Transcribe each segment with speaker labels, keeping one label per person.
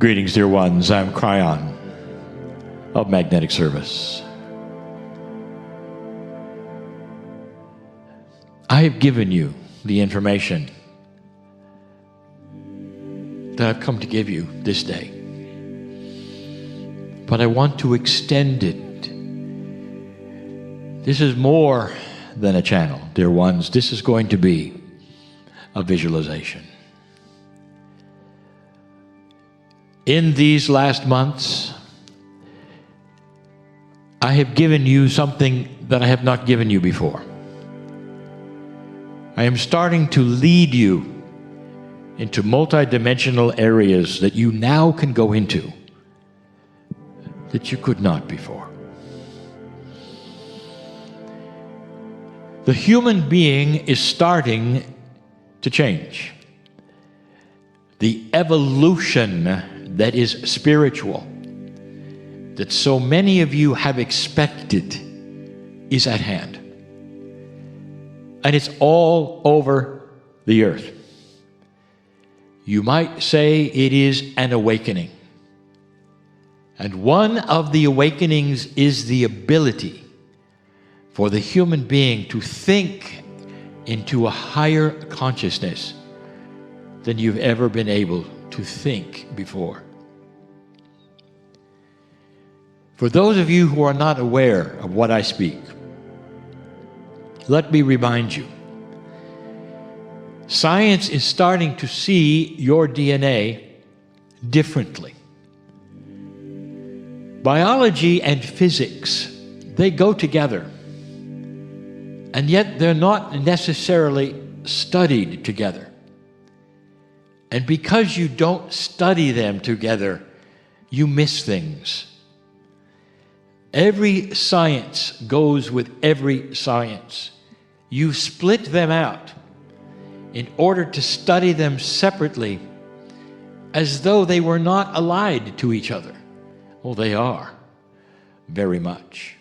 Speaker 1: Greetings, dear ones. I'm Kryon of Magnetic Service. I have given you the information that I've come to give you this day, but I want to extend it. This is more than a channel, dear ones. This is going to be a visualization. In these last months, I have given you something that I have not given you before. I am starting to lead you into multidimensional areas that you now can go into that you could not before. The human being is starting to change. The evolution that is spiritual, that so many of you have expected, is at hand. And it's all over the earth. You might say it is an awakening. And one of the awakenings is the ability for the human being to think into a higher consciousness than you've ever been able to think before. For those of you who are not aware of what I speak, let me remind you, science is starting to see your DNA differently. Biology and physics, they go together, and yet they're not necessarily studied together. And because you don't study them together, you miss things. Every science goes with every science. You split them out in order to study them separately as though they were not allied to each other. Well, they are, very much.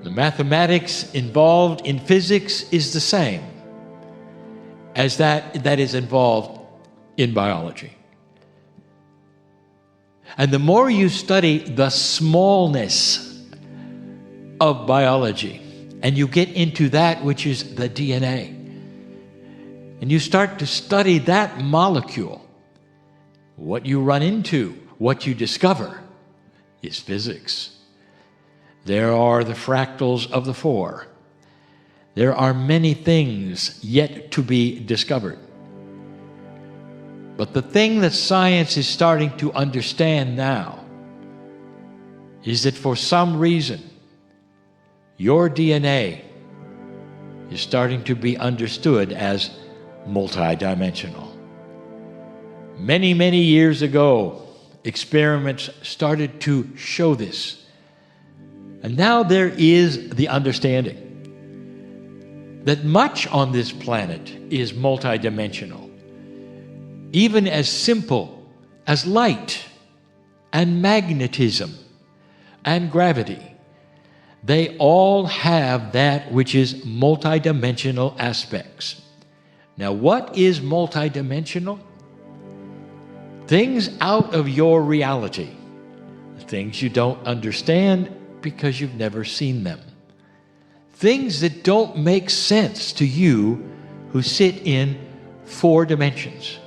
Speaker 1: The mathematics involved in physics is the same as that is involved in biology. And the more you study the smallness of biology, and you get into that which is the DNA, and you start to study that molecule, what you run into, what you discover, is physics. There are the fractals of the four. There are many things yet to be discovered. But the thing that science is starting to understand now is that for some reason, your DNA is starting to be understood as multidimensional. Many, many years ago, experiments started to show this. And now there is the understanding that much on this planet is multidimensional. Even as simple as light and magnetism and gravity, they all have that which is multidimensional aspects. Now, what is multidimensional? Things out of your reality, things you don't understand because you've never seen them. Things that don't make sense to you who sit in 4 dimensions.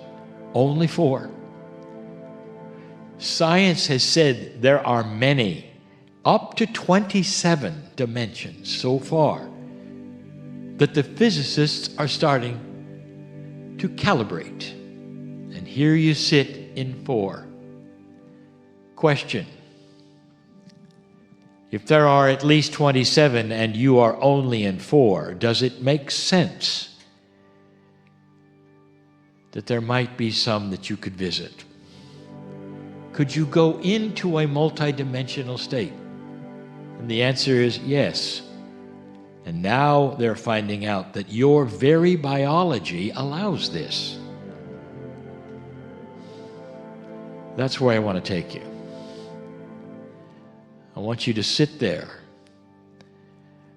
Speaker 1: Only 4. Science has said there are many, up to 27 dimensions so far, that the physicists are starting to calibrate. And here you sit in 4. Question: if there are at least 27 and you are only in 4, does it make sense that there might be some that you could visit? Could you go into a multidimensional state? And the answer is yes. And now they're finding out that your very biology allows this. That's where I want to take you. I want you to sit there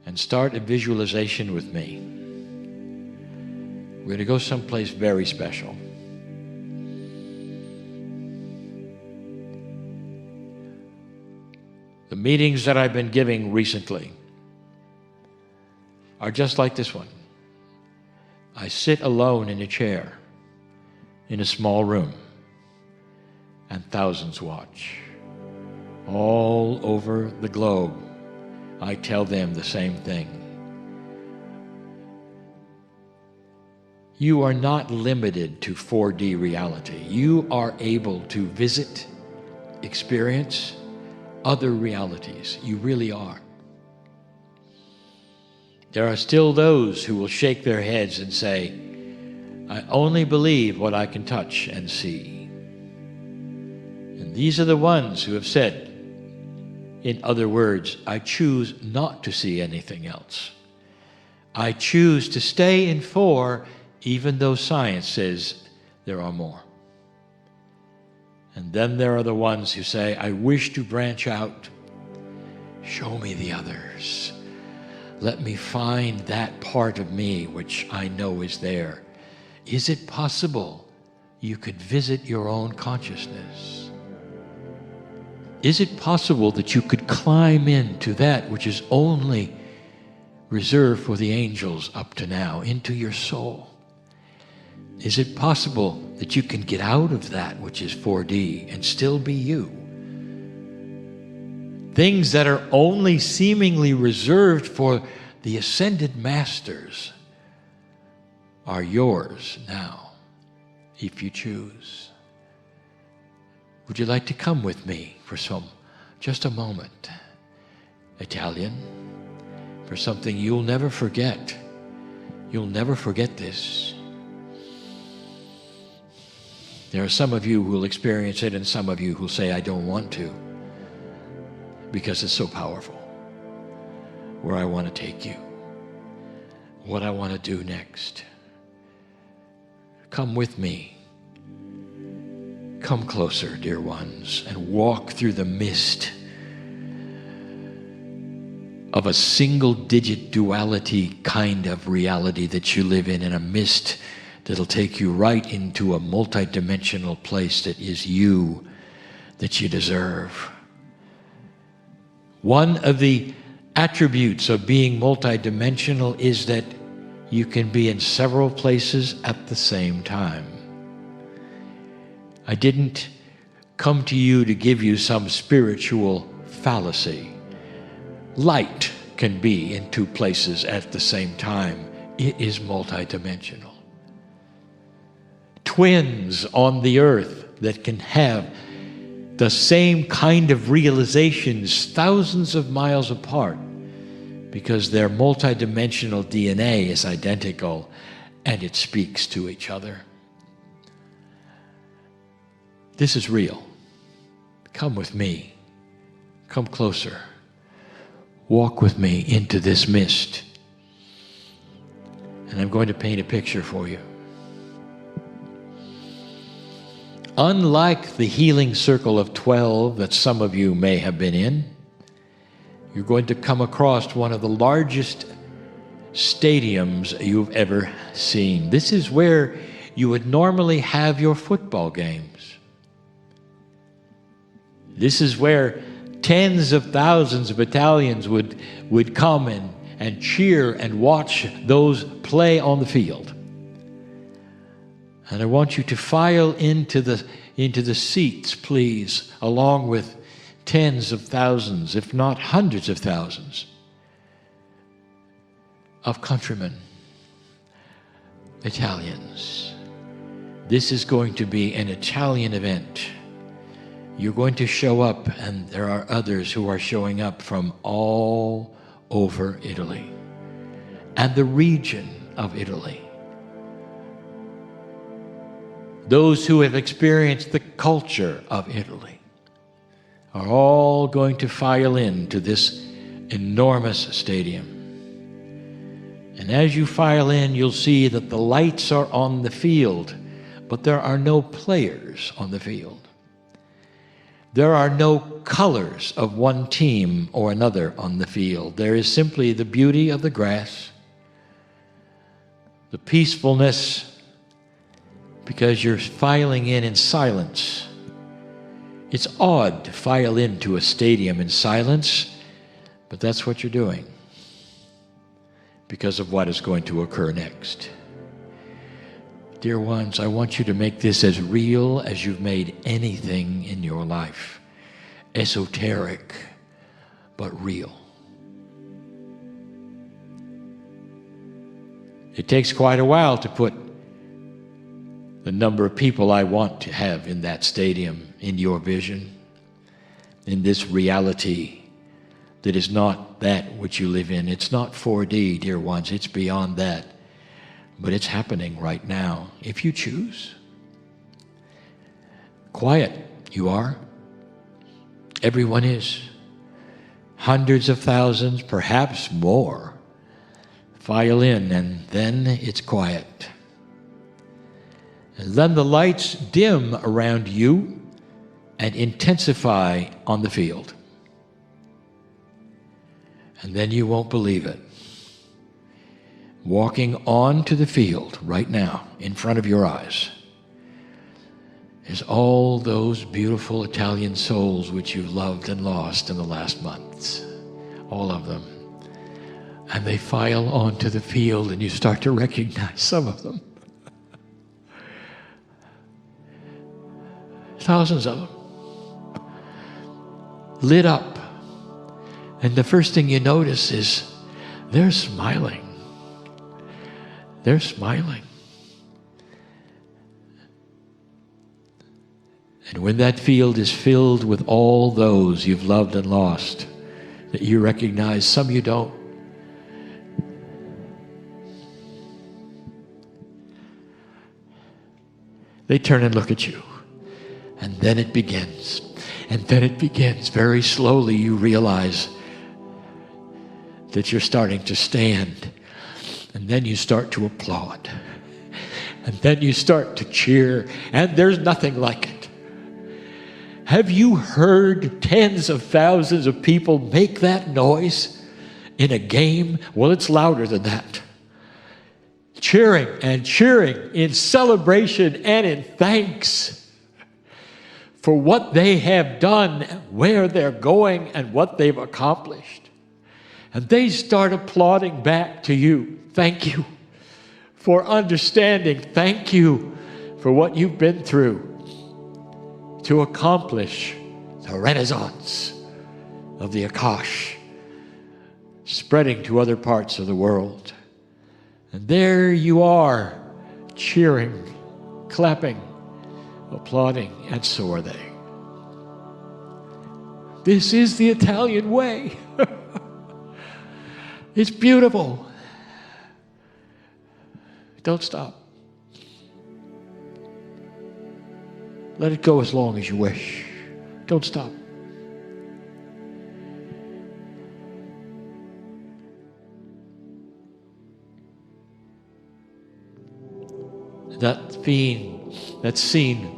Speaker 1: and start a visualization with me. We're going to go someplace very special. The meetings that I've been giving recently are just like this one. I sit alone in a chair in a small room, and thousands watch. All over the globe, I tell them the same thing. You are not limited to 4D reality. You are able to visit, experience other realities. You really are. There are still those who will shake their heads and say, I only believe what I can touch and see. And these are the ones who have said, in other words, I choose not to see anything else. I choose to stay in 4, even though science says there are more. And then there are the ones who say, I wish to branch out. Show me the others. Let me find that part of me which I know is there. Is it possible you could visit your own consciousness? Is it possible that you could climb into that which is only reserved for the angels up to now, into your soul? Is it possible that you can get out of that which is 4D and still be you? Things that are only seemingly reserved for the ascended masters are yours now, if you choose. Would you like to come with me for just a moment, Italian, for something you'll never forget? You'll never forget this. There are some of you who will experience it and some of you who say, I don't want to, because it's so powerful. Where I want to take you, what I want to do next. Come with me. Come closer, dear ones, and walk through the mist of a single-digit duality kind of reality that you live in a mist that'll take you right into a multidimensional place that is you, that you deserve. One of the attributes of being multidimensional is that you can be in several places at the same time. I didn't come to you to give you some spiritual fallacy. Light can be in 2 places at the same time. It is multidimensional. Twins on the earth that can have the same kind of realizations thousands of miles apart because their multidimensional DNA is identical and it speaks to each other. This is real. Come with me. Come closer. Walk with me into this mist. And I'm going to paint a picture for you. Unlike the healing circle of 12 that some of you may have been in, you're going to come across one of the largest stadiums you've ever seen. This is where you would normally have your football games. This is where tens of thousands of Italians would come and cheer and watch those play on the field. And I want you to file into the seats, please, along with tens of thousands, if not hundreds of thousands, of countrymen, Italians. This is going to be an Italian event. You're going to show up, and there are others who are showing up from all over Italy and the region of Italy. Those who have experienced the culture of Italy are all going to file into this enormous stadium. And as you file in, you'll see that the lights are on the field, but there are no players on the field. There are no colors of one team or another on the field. There is simply the beauty of the grass, the peacefulness, because you're filing in silence It's odd to file into a stadium in silence, but that's what you're doing because of what is going to occur next. Dear ones, I want you to make this as real as you've made anything in your life. Esoteric, but real. It takes quite a while to put the number of people I want to have in that stadium in your vision, in this reality that is not that which you live in. It's not 4D, dear ones. It's beyond that. But it's happening right now, if you choose. Quiet, you are. Everyone is. Hundreds of thousands, perhaps more, file in, and then it's quiet. And then the lights dim around you and intensify on the field. And then you won't believe it. Walking onto the field right now, in front of your eyes, is all those beautiful Italian souls which you've loved and lost in the last months. All of them. And they file onto the field, and you start to recognize some of them. Thousands of them. Lit up. And the first thing you notice is they're smiling. They're smiling. And when that field is filled with all those you've loved and lost, that you recognize, some you don't, they turn and look at you. And then it begins. And then it begins. Very slowly you realize that you're starting to stand. And then you start to applaud. And then you start to cheer. And there's nothing like it. Have you heard tens of thousands of people make that noise in a game? Well, it's louder than that. Cheering and cheering in celebration and in thanks for what they have done, where they're going, and what they've accomplished. And they start applauding back to you. Thank you for understanding. Thank you for what you've been through to accomplish the renaissance of the Akash, spreading to other parts of the world. And there you are, cheering, clapping, applauding, and so are they. This is the Italian way. It's beautiful. Don't stop. Let it go as long as you wish. Don't stop. That scene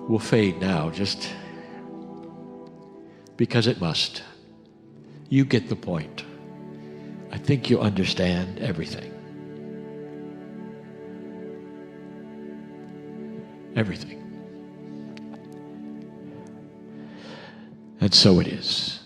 Speaker 1: will fade now, just because it must. You get the point. I think you understand everything. Everything. And so it is.